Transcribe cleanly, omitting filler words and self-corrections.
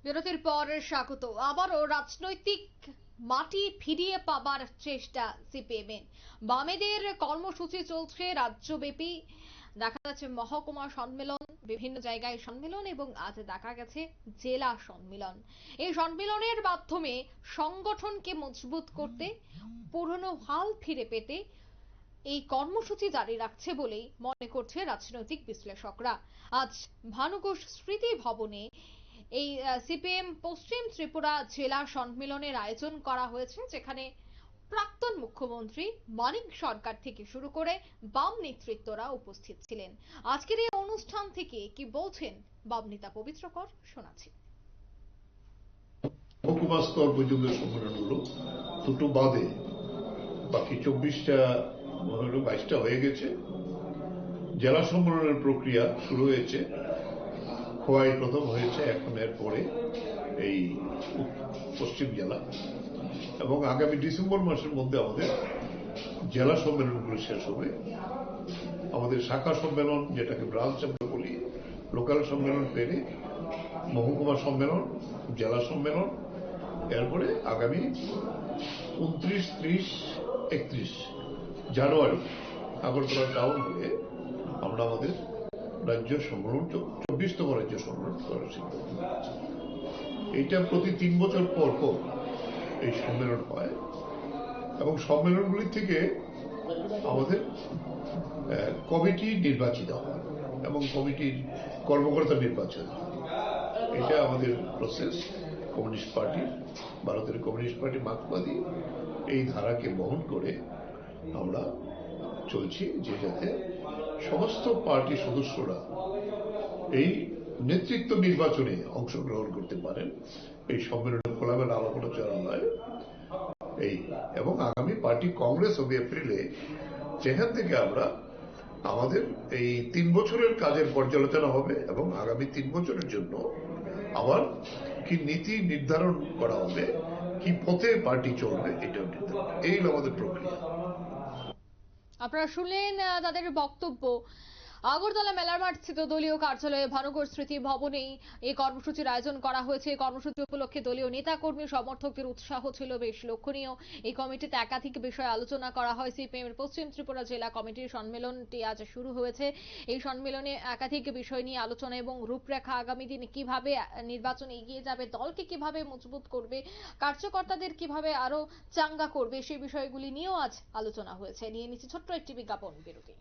বিরতির পর স্বাগত। আবারও রাজনৈতিক মাটি ফিরিয়ে পাবার চেষ্টা সিপিএম এর। বামেদের কর্মসূচি চলছে রাজ্যব্যাপী, দেখা যাচ্ছে মহকুমা সম্মেলন, বিভিন্ন জায়গায় সম্মেলন এবং আজ দেখা গেছে জেলা সম্মেলন। এই সম্মেলনের মাধ্যমে সংগঠনকে মজবুত করতে, পুরনো হাল ফিরে পেতে এই কর্মসূচি জারি রাখছে বলেই মনে করছে রাজনৈতিক বিশ্লেষকরা। আজ ভানুঘোষ স্মৃতি ভবনে এই সিপিএম পশ্চিম ত্রিপুরা জেলা সম্মেলনের আয়োজন করা হয়েছে, যেখানে প্রাক্তন মুখ্যমন্ত্রী মানিক সরকার থেকে শুরু করে বাম নেতৃত্বরা উপস্থিত ছিলেন। আজকের এই অনুষ্ঠান থেকে কি বলছেন বাম নেতা পবিত্র কর, শোনাচ্ছি। মহকুমা স্তর পর্যন্ত সম্মেলন হলো, দুটো বাদে বাকি 24টা 22টা হয়ে গেছে। জেলা সম্মেলনের প্রক্রিয়া শুরু হয়েছে, খোয়াই প্রথম হয়েছে, এখন এর পরে এই পশ্চিম জেলা, এবং আগামী ডিসেম্বর মাসের মধ্যে আমাদের জেলা সম্মেলনগুলো শেষ হবে। আমাদের শাখা সম্মেলন, যেটাকে ব্রাঞ্চ আমরা বলি, লোকাল সম্মেলন পেরে মহকুমা সম্মেলন, জেলা সম্মেলন, এরপরে আগামী 29, 30, 31 জানুয়ারি আগরতলা টাউন হয়ে আমরা আমাদের রাজ্য সম্মেলন, 24তম রাজ্য সম্মেলন করার সিদ্ধান্ত নিয়েছি। এইটা প্রতি 3 বছর পর পর এই সম্মেলন হয়, এবং সম্মেলনগুলি থেকে আমাদের কমিটি নির্বাচিত হয় এবং কমিটির কর্মকর্তা নির্বাচন। এটা আমাদের প্রসেস। কমিউনিস্ট পার্টি, ভারতের কমিউনিস্ট পার্টি মার্ক্সবাদী এই ধারাকে বহন করে আমরা চলছি, যে যাতে সমস্ত পার্টি সদস্যরা এই নেতৃত্ব নির্বাচনে অংশগ্রহণ করতে পারেন। এই সম্মেলনে খোলামেলা আলাপ আলোচনা হয় এই, এবং আগামী পার্টি কংগ্রেস হবে এপ্রিলে, যেখান থেকে আমরা আমাদের এই 3 বছরের কাজের পর্যালোচনা হবে এবং আগামী 3 বছরের জন্য আবার কি নীতি নির্ধারণ করা হবে, কি পথে পার্টি চলবে, এটাও নির্ধারণ। এই হলো আমাদের প্রক্রিয়া। আপনারা শুনলেন তাদের বক্তব্য। আগরতলা মেলার মাঠ স্থিত দলীয় কার্যালয়ে ভানুঘোষ স্মৃতি ভবনেই এই কর্মসূচির আয়োজন করা হয়েছে। কর্মসূচি উপলক্ষে দলীয় নেতাকর্মী সমর্থকদের উৎসাহ ছিল বেশ লক্ষণীয়। এই কমিটিতে একাধিক বিষয়ে আলোচনা করা হয়। সিপিএম এর পশ্চিম ত্রিপুরা জেলা কমিটির সম্মেলনটি আজ শুরু হয়েছে। এই সম্মেলনে একাধিক বিষয় নিয়ে আলোচনা এবং রূপরেখা, আগামী দিনে কিভাবে নির্বাচন এগিয়ে যাবে, দলকে কিভাবে মজবুত করবে, কার্যকর্তাদের কিভাবে আরো চাঙ্গা করবে, সেই বিষয়গুলি নিয়েও আজ আলোচনা হয়েছে। নিয়ে নিচ্ছে ছোট্ট একটি বিজ্ঞাপন বিরতি।